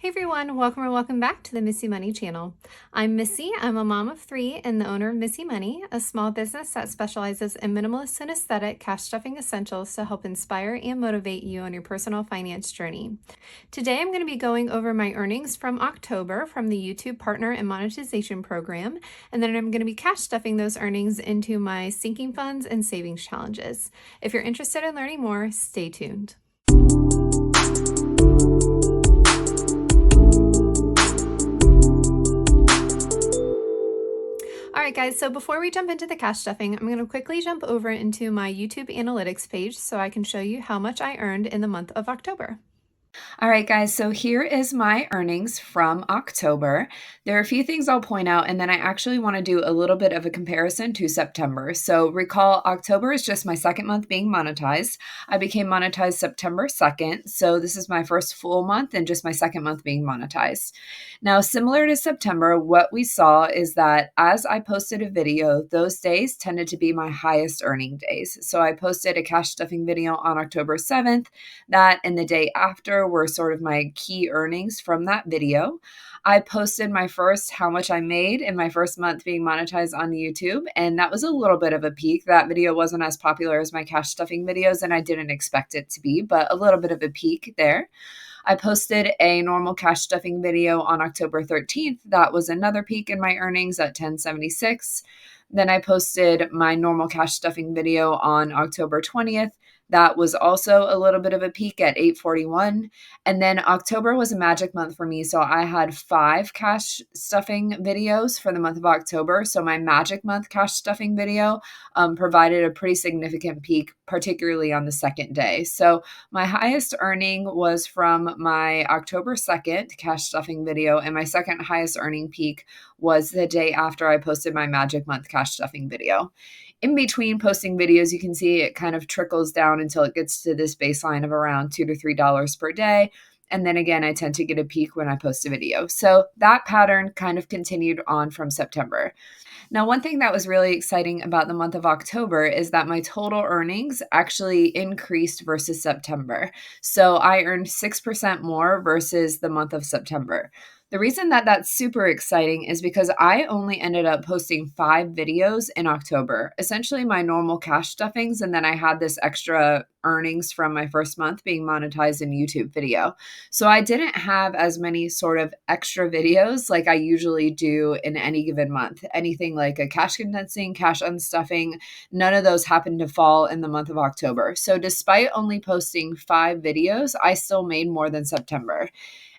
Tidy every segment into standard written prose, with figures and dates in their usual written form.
Hey everyone, welcome or welcome back to the Missy Money channel. I'm Missy, I'm a mom of 3 and the owner of Missy Money, a small business that specializes in minimalist and aesthetic cash stuffing essentials to help inspire and motivate you on your personal finance journey. Today I'm going to be going over my earnings from October from the YouTube Partner and Monetization Program, and then I'm going to be cash stuffing those earnings into my sinking funds and savings challenges. If you're interested in learning more, stay tuned. All right, guys, so before we jump into the cash stuffing, I'm going to quickly jump over into my YouTube analytics page so I can show you how much I earned in the month of October. All right, guys, so here is my earnings from October. There are a few things I'll point out, and then I actually want to do a little bit of a comparison to September. So recall, October is just my second month being monetized. I became monetized September 2nd, so this is my first full month and just my second month being monetized. Now, similar to September, what we saw is that as I posted a video, those days tended to be my highest earning days. So I posted a cash stuffing video on October 7th. That and the day after were sort of my key earnings from that video. I posted my first how much I made in my first month being monetized on YouTube, and that was a little bit of a peak. That video wasn't as popular as my cash stuffing videos, and I didn't expect it to be, but a little bit of a peak there. I posted a normal cash stuffing video on October 13th. That was another peak in my earnings at 1076. Then I posted my normal cash stuffing video on October 20th. That was also a little bit of a peak at 841. And then October was a magic month for me. So I had 5 cash stuffing videos for the month of October. So my magic month cash stuffing video provided a pretty significant peak, particularly on the second day. So my highest earning was from my October 2nd cash stuffing video, and my second highest earning peak was the day after I posted my magic month cash stuffing video. In between posting videos, you can see it kind of trickles down until it gets to this baseline of around $2 to $3 per day. And then again, I tend to get a peak when I post a video. So that pattern kind of continued on from September. Now, one thing that was really exciting about the month of October is that my total earnings actually increased versus September. So I earned 6% more versus the month of September. The reason that that's super exciting is because I only ended up posting 5 videos in October, essentially my normal cash stuffings, and then I had this extra earnings from my first month being monetized in YouTube video. So I didn't have as many sort of extra videos like I usually do in any given month. Anything like a cash condensing, cash unstuffing, none of those happened to fall in the month of October. So despite only posting 5 videos, I still made more than September.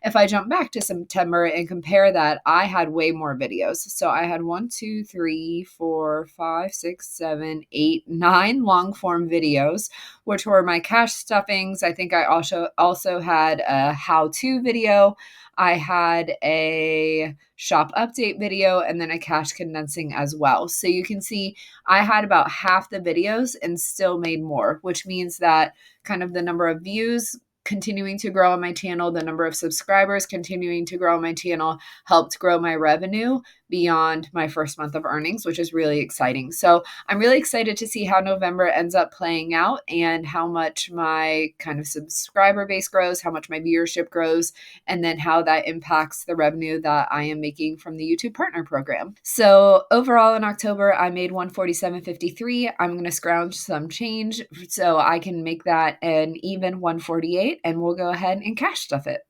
If I jump back to September and compare that, I had way more videos. So I had 1, 2, 3, 4, 5, 6, 7, 8, 9 long form videos, which were my cash stuffings. I think I also had a how-to video. I had a shop update video and then a cash condensing as well. So you can see I had about half the videos and still made more, which means that kind of the number of views continuing to grow on my channel, the number of subscribers continuing to grow on my channel helped grow my revenue beyond my first month of earnings, which is really exciting. So I'm really excited to see how November ends up playing out and how much my kind of subscriber base grows, how much my viewership grows, and then how that impacts the revenue that I am making from the YouTube Partner Program. So overall in October, I made $147.53. I'm going to scrounge some change so I can make that an even $148, and we'll go ahead and cash stuff it.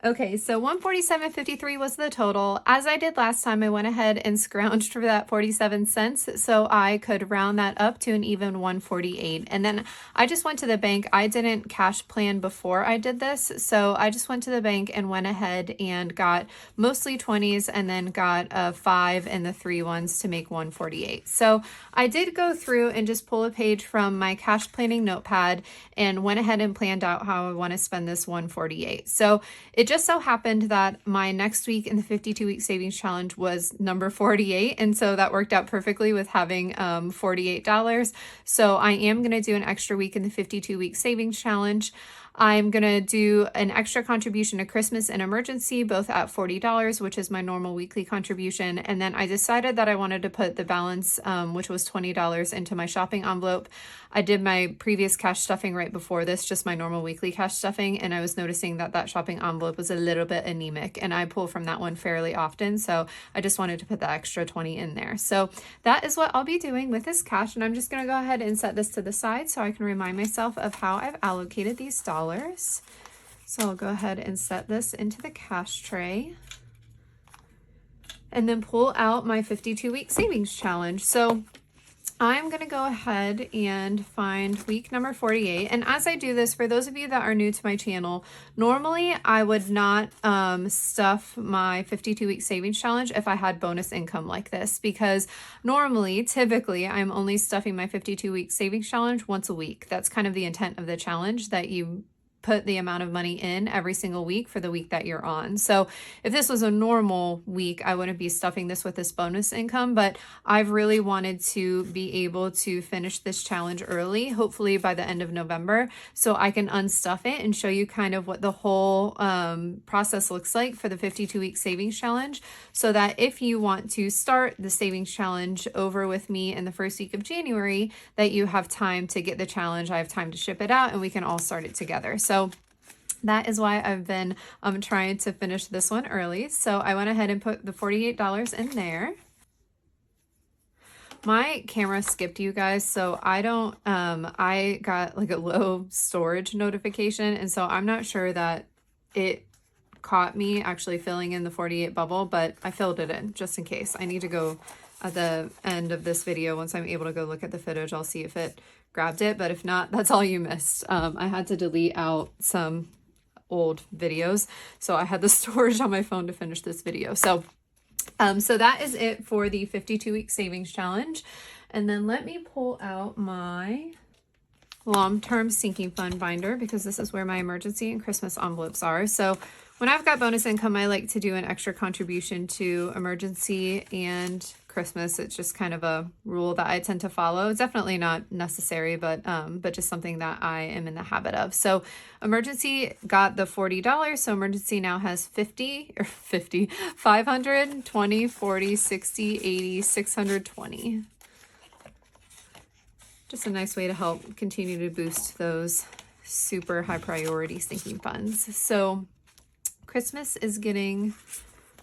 Okay, so $147.53 was the total. As I did last time, I went ahead and scrounged for that 47 cents so I could round that up to an even 148. And then I just went to the bank. I didn't cash plan before I did this, so I just went to the bank and went ahead and got mostly 20s and then got a 5 and the 3 ones to make 148. So I did go through and just pull a page from my cash planning notepad and went ahead and planned out how I want to spend this 148. So it just so happened that my next week in the 52-week savings challenge was number 48, and so that worked out perfectly with having $48. So I am going to do an extra week in the 52-week savings challenge. I'm going to do an extra contribution to Christmas and emergency, both at $40, which is my normal weekly contribution. And then I decided that I wanted to put the balance, which was $20, into my shopping envelope. I did my previous cash stuffing right before this, just my normal weekly cash stuffing, and I was noticing that that shopping envelope was a little bit anemic, and I pull from that one fairly often, so I just wanted to put the extra 20 in there. So that is what I'll be doing with this cash, and I'm just going to go ahead and set this to the side so I can remind myself of how I've allocated these dollars. So I'll go ahead and set this into the cash tray and then pull out my 52-week savings challenge. So I'm going to go ahead and find week number 48. And as I do this, for those of you that are new to my channel, normally I would not stuff my 52-week savings challenge if I had bonus income like this, because normally, typically, I'm only stuffing my 52-week savings challenge once a week. That's kind of the intent of the challenge, that you put the amount of money in every single week for the week that you're on. So if this was a normal week, I wouldn't be stuffing this with this bonus income, but I've really wanted to be able to finish this challenge early, hopefully by the end of November, so I can unstuff it and show you kind of what the whole process looks like for the 52-week savings challenge, so that if you want to start the savings challenge over with me in the first week of January, that you have time to get the challenge, I have time to ship it out, and we can all start it together. So that is why I've been trying to finish this one early. So I went ahead and put the $48 in there. My camera skipped, you guys, so I don't, I got like a low storage notification, and so I'm not sure that it caught me actually filling in the 48 bubble, but I filled it in just in case. I need to go at the end of this video. Once I'm able to go look at the footage, I'll see if it grabbed it, but if not, that's all you missed. I had to delete out some old videos, so I had the storage on my phone to finish this video. So that is it for the 52-week savings challenge. And then let me pull out my long-term sinking fund binder, because this is where my emergency and Christmas envelopes are. So when I've got bonus income, I like to do an extra contribution to emergency and Christmas. It's just kind of a rule that I tend to follow. It's definitely not necessary, but just something that I am in the habit of. So emergency got the $40. So emergency now has 500, 20, 40, 60, 80, 620. Just a nice way to help continue to boost those super high priority sinking funds. So Christmas is getting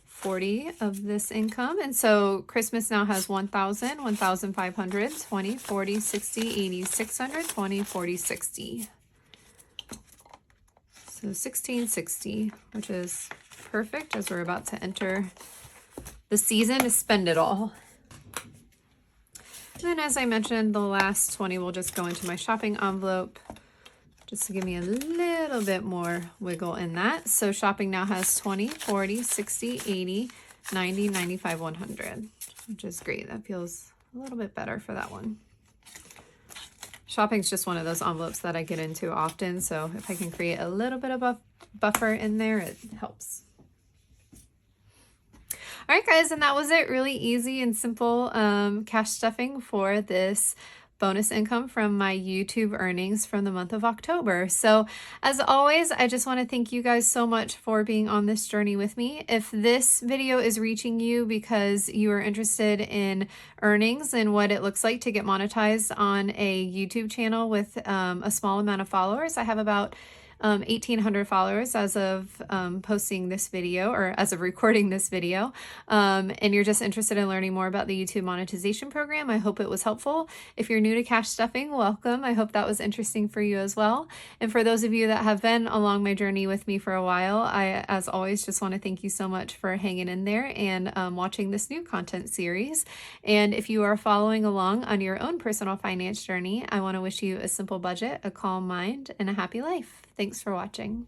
40 of this income, and so Christmas now has 1,000, 1,500, 20, 40, 60, 80, 600, 20, 40, 60. So 1660, which is perfect as we're about to enter the season to spend it all. And then, as I mentioned, the last 20 will just go into my shopping envelope, just to give me a little bit more wiggle in that. So shopping now has 20, 40, 60, 80, 90, 95, 100, which is great. That feels a little bit better for that one. Shopping's just one of those envelopes that I get into often, so if I can create a little bit of a buffer in there, it helps. All right, guys, and that was it. Really easy and simple cash stuffing for this bonus income from my YouTube earnings from the month of October. So as always, I just want to thank you guys so much for being on this journey with me. If this video is reaching you because you are interested in earnings and what it looks like to get monetized on a YouTube channel with a small amount of followers, I have about 1,800 followers as of posting this video, or as of recording this video, and you're just interested in learning more about the YouTube monetization program, I hope it was helpful. If you're new to cash stuffing, welcome. I hope that was interesting for you as well. And for those of you that have been along my journey with me for a while, I, as always, just want to thank you so much for hanging in there and watching this new content series. And if you are following along on your own personal finance journey, I want to wish you a simple budget, a calm mind, and a happy life. Thanks for watching.